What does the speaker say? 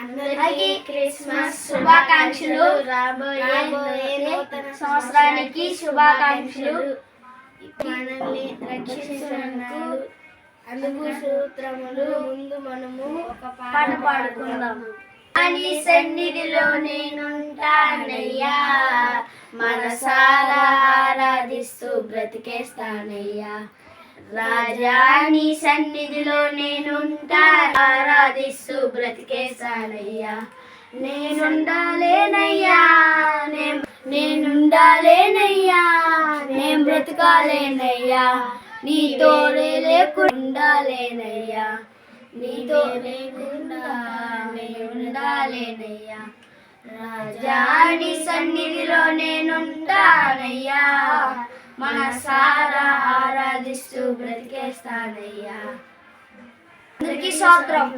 అందరికీ క్రిస్మస్ శుభాకాంక్షలు. రాబోయే నూతన సంవత్సరానికి శుభాకాంక్షలు. మనల్ని రక్షించినందుకు అందుకు సూత్రములు. ముందు మనము ఒక పాట పాడుకుందాం. నీ సన్నిధిలో నేనుంటానయ్యా, మనసారా ఆరాధిస్తూ బ్రతికేస్తానయ్యా. రాజా నీ సన్నిధిలో నేనుంటా, ఆరాధిస్తూ బ్రతికేస్తానయ్యా. నేనుండాలేనయ్యా, నేనుండాలేనయ్యా, నేను బ్రతకాలేనయ్యా. నీతోనే లేకుండాలేనయ్యా, నీతో లేకుండా నేనుండాలేనయ్యా. రాజా నీ సన్నిధిలో నేనుంటానయ్యా, మనసారా ఆరాధిస్తూ బ్రతికేస్తానయ్యా. అందరికీ స్తోత్రం.